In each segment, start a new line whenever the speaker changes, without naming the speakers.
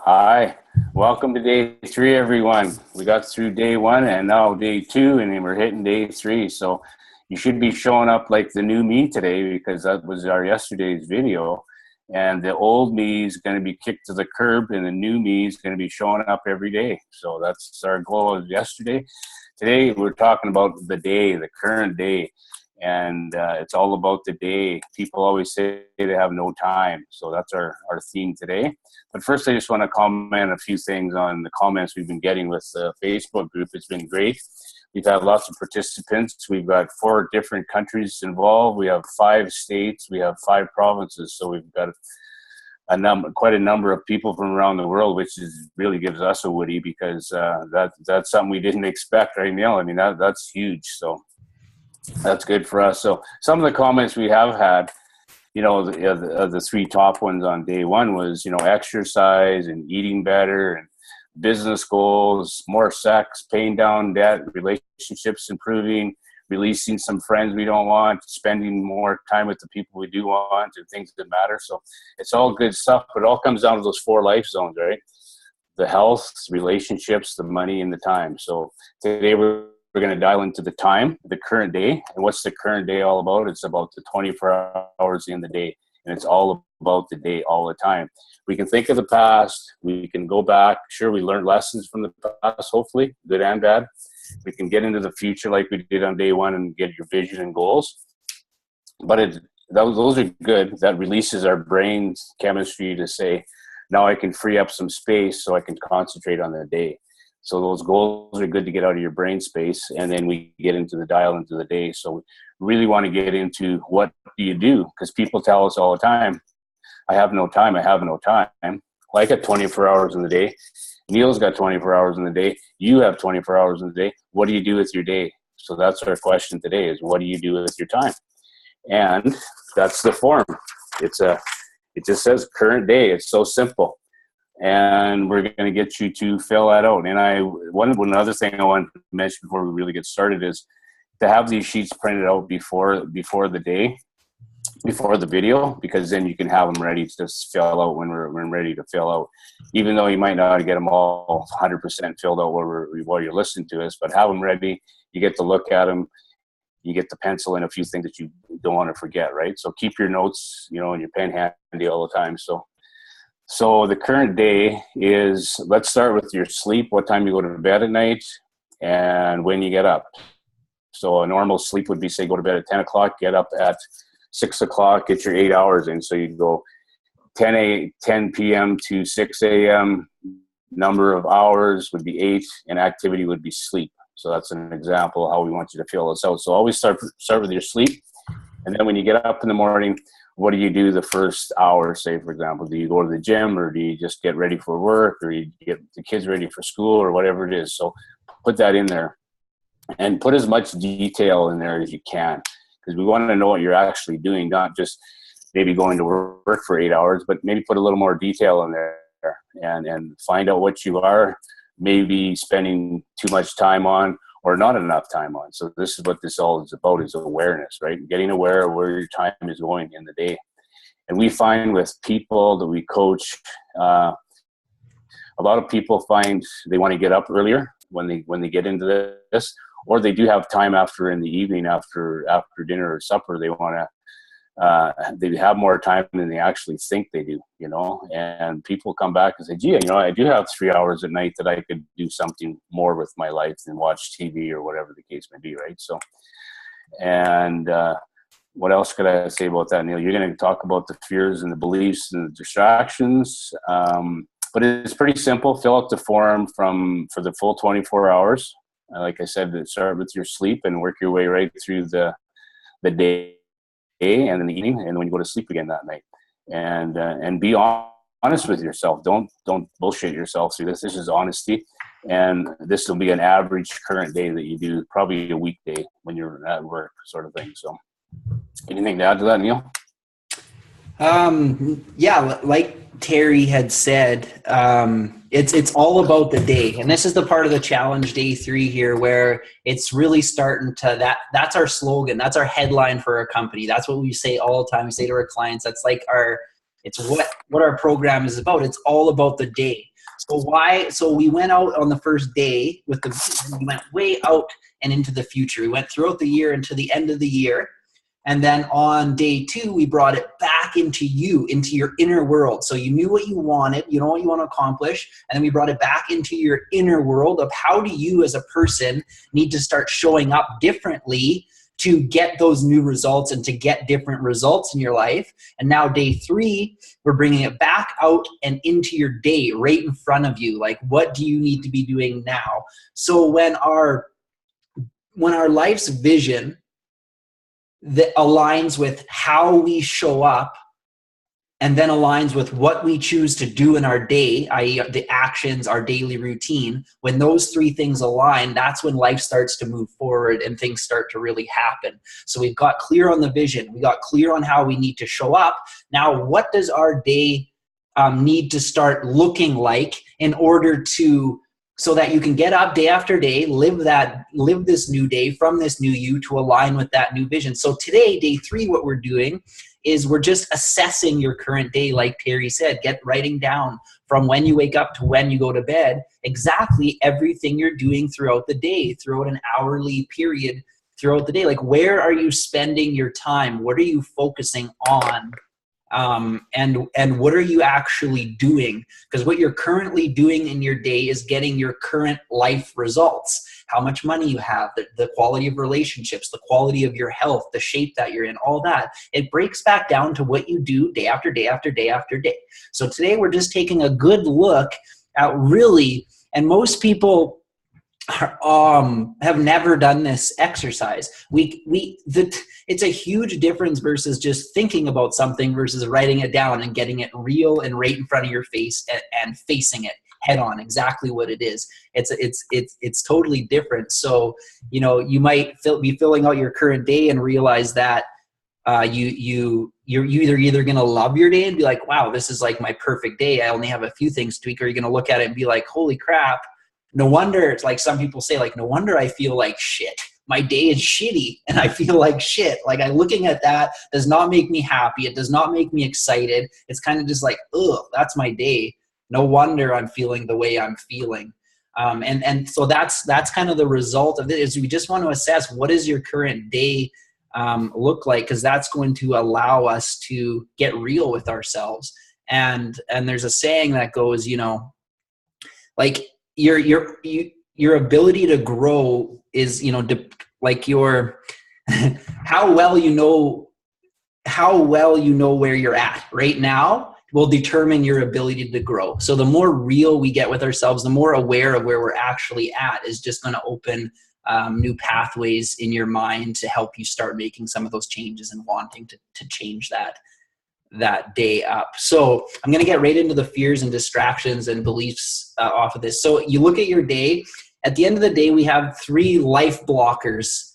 Hi, welcome to day three, everyone. We got through day one and now day two, and then we're hitting day three. So you should be showing up like the new me today because that was our yesterday's video. And the old me is going to be kicked to the curb, and the new me is going to be showing up every day. So that's our goal of yesterday. Today, we're talking about the day, the current day. And it's all about the day. People always say they have no time. So that's our theme today. But first, I just want to comment a few things on the comments we've been getting with the Facebook group. It's been great. We've had lots of participants. We've got 4 different countries involved. We have 5 states. We have 5 provinces. So we've got quite a number of people from around the world, which really gives us a woody because that's something we didn't expect, right, Neil? I mean, that's huge. So that's good for us. So some of the comments we have had, the 3 top ones on day one was, exercise and eating better and business goals, more sex, paying down debt, relationships improving, releasing some friends we don't want, spending more time with the people we do want, and things that matter. So it's all good stuff, but it all comes down to those 4 life zones, right? The health, relationships, the money, and the time. So today we're going to dial into the time, the current day. And what's the current day all about? It's about the 24 hours in the day. And it's all about the day all the time. We can think of the past. We can go back. Sure, we learned lessons from the past, hopefully, good and bad. We can get into the future like we did on day one and get your vision and goals. But those are good. That releases our brain's chemistry to say, now I can free up some space so I can concentrate on the day. So those goals are good to get out of your brain space, and then we get into the dial into the day. So we really want to get into what do you do? Because people tell us all the time, I have no time, I have no time. Well, I got 24 hours in the day. Neil's got 24 hours in the day. You have 24 hours in the day. What do you do with your day? So that's our question today is what do you do with your time? And that's the form. It just says current day. It's so simple. And we're going to get you to fill that out. And one other thing I want to mention before we really get started is to have these sheets printed out before the day, before the video, because then you can have them ready to just fill out when we're ready to fill out. Even though you might not get them all 100% filled out while you're listening to us, but have them ready. You get to look at them. You get to pencil in a few things that you don't want to forget, right? So keep your notes, and your pen handy all the time. So the current day is, let's start with your sleep, what time you go to bed at night, and when you get up. So a normal sleep would be, say, go to bed at 10 o'clock, get up at 6 o'clock, get your 8 hours in. So you go 10 p.m. to 6 a.m., number of hours would be 8, and activity would be sleep. So that's an example of how we want you to fill this out. So always start with your sleep, and then when you get up in the morning, what do you do the first hour, say, for example? Do you go to the gym, or do you just get ready for work, or you get the kids ready for school, or whatever it is? So put that in there and put as much detail in there as you can, because we want to know what you're actually doing, not just maybe going to work for 8 hours, but maybe put a little more detail in there and find out what you are maybe spending too much time on or not enough time on. So this is what this all is about, is awareness, right? Getting aware of where your time is going in the day. And we find with people that we coach, a lot of people find they want to get up earlier when they get into this, or they do have time after in the evening, after dinner or supper, they want to, they have more time than they actually think they do, and people come back and say, gee, I do have 3 hours at night that I could do something more with my life than watch TV or whatever the case may be, right? So, and what else could I say about that, Neil? You're going to talk about the fears and the beliefs and the distractions, but it's pretty simple. Fill out the form for the full 24 hours. Like I said, start with your sleep and work your way right through the day and in the evening, and when you go to sleep again that night, and be honest with yourself. Don't bullshit yourself through this. This is honesty, and this will be an average current day that you do, probably a weekday when you're at work, sort of thing. So, anything to add to that, Neil?
Yeah, like Terry had said, it's all about the day. And this is the part of the challenge, day 3 here, where it's really starting to, that's our slogan. That's our headline for our company. That's what we say all the time. We say to our clients, that's like our It's what our program is about. It's all about the day. So we went out on the first day with the vision. We went way out and into the future. We went throughout the year into the end of the year. And then on day 2, we brought it back into you, into your inner world. So you knew what you wanted, you know what you want to accomplish. And then we brought it back into your inner world of how do you as a person need to start showing up differently to get those new results and to get different results in your life. And now day 3, we're bringing it back out and into your day right in front of you. Like, what do you need to be doing now? So when our life's vision that aligns with how we show up and then aligns with what we choose to do in our day, i.e. the actions, our daily routine, when those 3 things align, that's when life starts to move forward and things start to really happen. So we've got clear on the vision. We got clear on how we need to show up. Now, what does our day need to start looking like in order to, so that you can get up day after day, live this new day from this new you to align with that new vision. So today, day 3, what we're doing is we're just assessing your current day. Like Terry said, writing down from when you wake up to when you go to bed, exactly everything you're doing throughout the day, throughout an hourly period throughout the day. Like, where are you spending your time? What are you focusing on? And what are you actually doing? Because what you're currently doing in your day is getting your current life results. How much money you have, the quality of relationships, the quality of your health, the shape that you're in, all that. It breaks back down to what you do day after day after day after day. So today we're just taking a good look at really, and most people have never done this exercise. It's a huge difference versus just thinking about something versus writing it down and getting it real and right in front of your face and facing it head on, exactly what it is. It's totally different. So, you might be filling out your current day and realize that you're either going to love your day and be like, wow, this is like my perfect day. I only have a few things to tweak. Or you're going to look at it and be like, holy crap. No wonder, it's like some people say, like, no wonder I feel like shit. My day is shitty and I feel like shit. Like, looking at that does not make me happy. It does not make me excited. It's kind of just like, ugh, that's my day. No wonder I'm feeling the way I'm feeling. And so that's kind of the result of it, is we just want to assess, what does your current day look like? Because that's going to allow us to get real with ourselves. And there's a saying that goes, like, your ability to grow is, like your how well you know where you're at right now will determine your ability to grow. So the more real we get with ourselves, the more aware of where we're actually at is just going to open new pathways in your mind to help you start making some of those changes and wanting to change that day up. So I'm going to get right into the fears and distractions and beliefs off of this. So you look at your day. At the end of the day, we have 3 life blockers.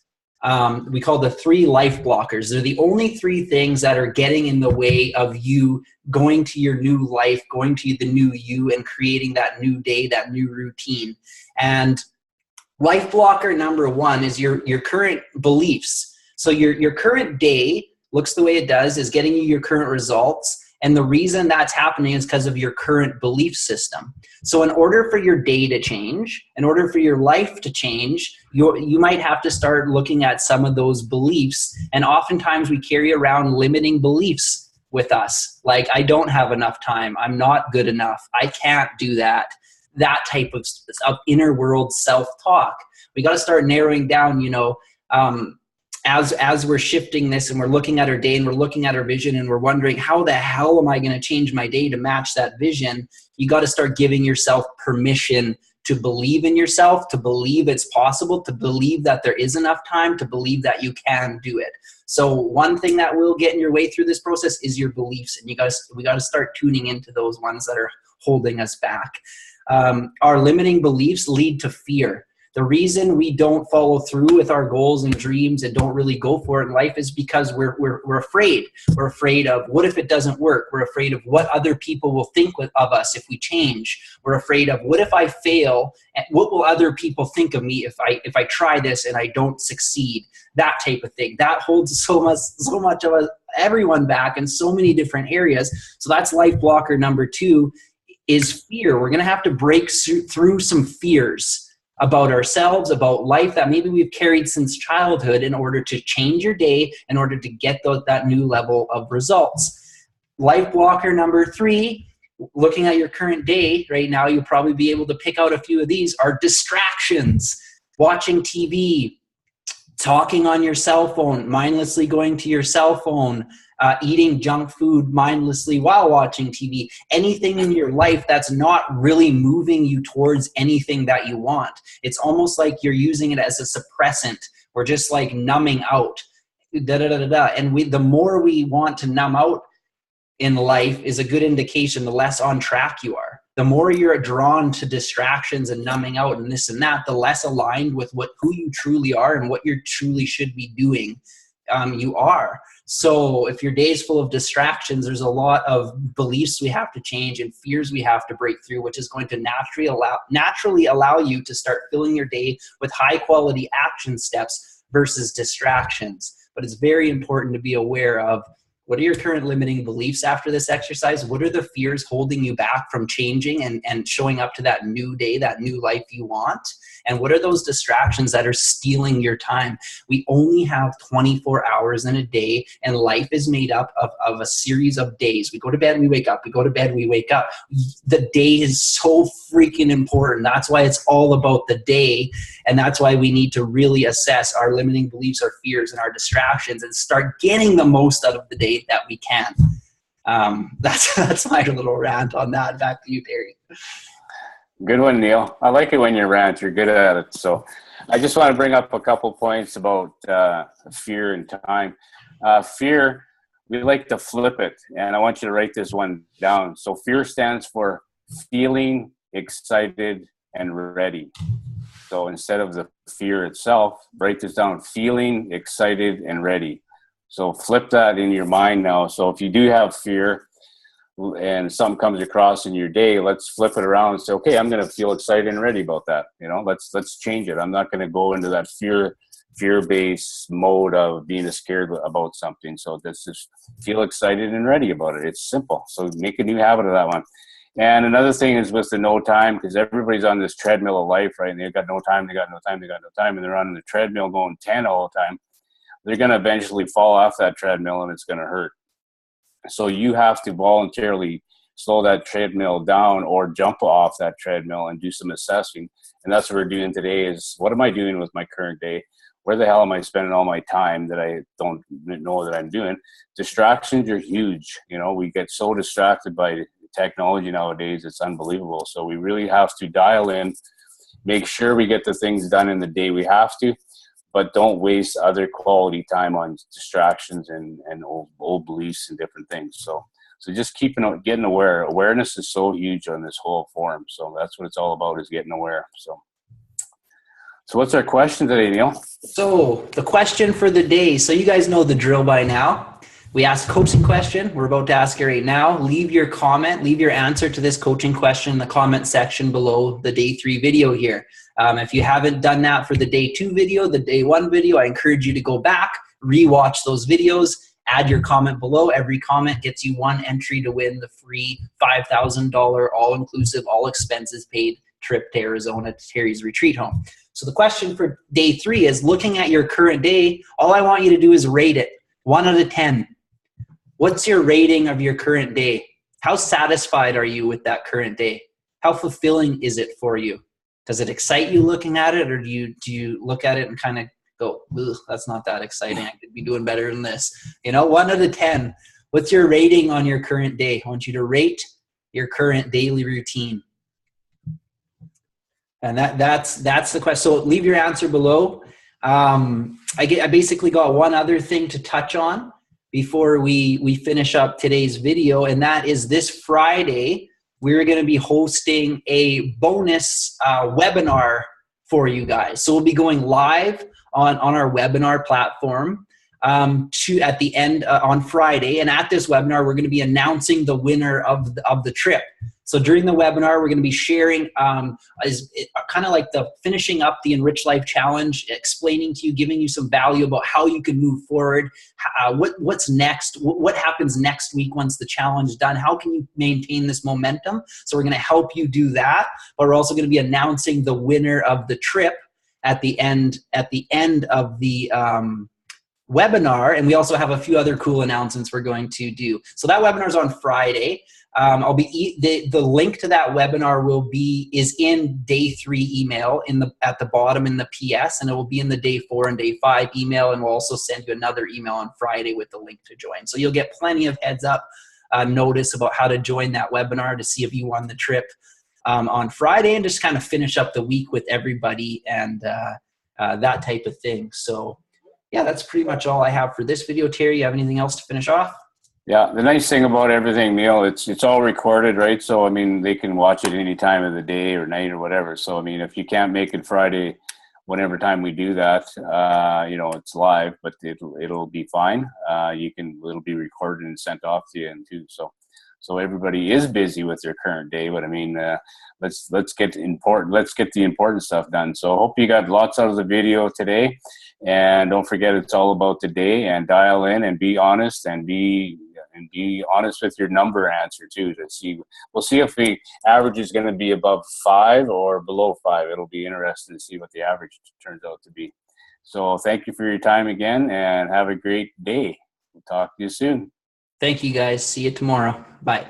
We call the 3 life blockers. They're the only 3 things that are getting in the way of you going to your new life, going to the new you, and creating that new day, that new routine. And life blocker number 1 is your current beliefs. So your current day looks the way it does, is getting you your current results. And the reason that's happening is because of your current belief system. So in order for your day to change, in order for your life to change, you might have to start looking at some of those beliefs. And oftentimes we carry around limiting beliefs with us. Like, I don't have enough time. I'm not good enough. I can't do that. That type of inner world self-talk. We got to start narrowing down, as we're shifting this and we're looking at our day and we're looking at our vision and we're wondering, how the hell am I going to change my day to match that vision? You got to start giving yourself permission to believe in yourself, to believe it's possible, to believe that there is enough time, to believe that you can do it. So one thing that will get in your way through this process is your beliefs. And we got to start tuning into those ones that are holding us back. Our limiting beliefs lead to fear. The reason we don't follow through with our goals and dreams and don't really go for it in life is because we're afraid. We're afraid of, what if it doesn't work? We're afraid of what other people will think of us if we change. We're afraid of, what if I fail? What will other people think of me if I try this and I don't succeed? That type of thing. That holds so much of us everyone back in so many different areas. So that's life blocker number 2 is fear. We're going to have to break through some fears about ourselves, about life that maybe we've carried since childhood in order to change your day, in order to get that new level of results. Life blocker number 3, looking at your current day right now, you'll probably be able to pick out a few of these, are distractions. Watching TV, talking on your cell phone, mindlessly going to your cell phone, eating junk food mindlessly while watching TV, anything in your life that's not really moving you towards anything that you want. It's almost like you're using it as a suppressant. We're just like numbing out. And the more we want to numb out in life is a good indication the less on track you are. The more you're drawn to distractions and numbing out and this and that, the less aligned with who you truly are and what you truly should be doing you are. So if your day is full of distractions, there's a lot of beliefs we have to change and fears we have to break through, which is going to naturally allow you to start filling your day with high quality action steps versus distractions. But it's very important to be aware of, what are your current limiting beliefs after this exercise? What are the fears holding you back from changing and showing up to that new day, that new life you want? And what are those distractions that are stealing your time? We only have 24 hours in a day, and life is made up of a series of days. We go to bed, we wake up. We go to bed, we wake up. The day is so freaking important. That's why it's all about the day. And that's why we need to really assess our limiting beliefs, our fears, and our distractions and start getting the most out of the day that we can. That's my little rant on that. Back to you, Terry.
Good one, Neil. I like it when you rant. You're good at it. So I just want to bring up a couple points about fear and time. Fear, we like to flip it, and I want you to write this one down. So fear stands for feeling excited and ready. So instead of the fear itself, write this down, feeling excited and ready. So flip that in your mind now. So if you do have fear and something comes across in your day, let's flip it around and say, okay, I'm going to feel excited and ready about that. You know, let's change it. I'm not going to go into that fear-based mode of being scared about something. So let's just feel excited and ready about it. It's simple. So make a new habit of that one. And another thing is with the no time, because everybody's on this treadmill of life, right? And they've got no time, and they're on the treadmill going 10 all the time. They're going to eventually fall off that treadmill and it's going to hurt. So you have to voluntarily slow that treadmill down or jump off that treadmill and do some assessing. And that's what we're doing today is, what am I doing with my current day? Where the hell am I spending all my time that I don't know that I'm doing? Distractions are huge. You know, we get so distracted by technology nowadays, it's unbelievable. So we really have to dial in, make sure we get the things done in the day we have to, but don't waste other quality time on distractions and old beliefs and different things. So just getting aware. Awareness is so huge on this whole forum. So that's what it's all about, is getting aware. So what's our question today, Neil? So
the question for the day. So you guys know the drill by now. We asked a coaching question. We're about to ask it right now. Leave your comment, leave your answer to this coaching question in the comment section below the day 3 video here. If you haven't done that for the day 2 video, the day 1 video, I encourage you to go back, rewatch those videos, add your comment below. Every comment gets you 1 entry to win the free $5,000 all-inclusive, all expenses paid trip to Arizona to Terry's retreat home. So the question for day 3 is, looking at your current day, all I want you to do is rate it 1 out of 10. What's your rating of your current day? How satisfied are you with that current day? How fulfilling is it for you? Does it excite you looking at it, or do you look at it and kind of go, that's not that exciting, I could be doing better than this? You know, 1 out of 10. What's your rating on your current day? I want you to rate your current daily routine. And that's the question. So leave your answer below. I basically got one other thing to touch on before we finish up today's video, and that is this Friday, we're going to be hosting a bonus webinar for you guys. So we'll be going live on our webinar platform at the end on Friday. And at this webinar, we're going to be announcing the winner of the trip. So during the webinar, we're going to be sharing kind of like the finishing up the Enrich Life Challenge, explaining to you, giving you some value about how you can move forward, what's next, what happens next week once the challenge is done, how can you maintain this momentum. So we're going to help you do that, but we're also going to be announcing the winner of the trip at the end of the webinar, and we also have a few other cool announcements we're going to do. So that webinar is on Friday. The link to that webinar is in day 3 email at the bottom in the PS, and it will be in the day 4 and day 5 email, and we'll also send you another email on Friday with the link to join. So you'll get plenty of heads up notice about how to join that webinar to see if you won the trip on Friday, and just kind of finish up the week with everybody and that type of thing. So yeah, that's pretty much all I have for this video. Terry, you have anything else to finish off?
Yeah, the nice thing about everything, Neil, it's all recorded, right? So, I mean, they can watch it any time of the day or night or whatever. So, I mean, if you can't make it Friday, whenever time we do that, you know, it's live, but it'll be fine. It'll be recorded and sent off to you and too. So everybody is busy with their current day, but I mean, let's get the important stuff done. So hope you got lots out of the video today, and don't forget, it's all about today, and dial in and be honest and be honest with your number answer too, we'll see if the average is going to be above 5 or below 5. It'll be interesting to see what the average turns out to be. So thank you for your time again, and have a great day. We'll talk to you soon.
Thank you, guys. See you tomorrow. Bye.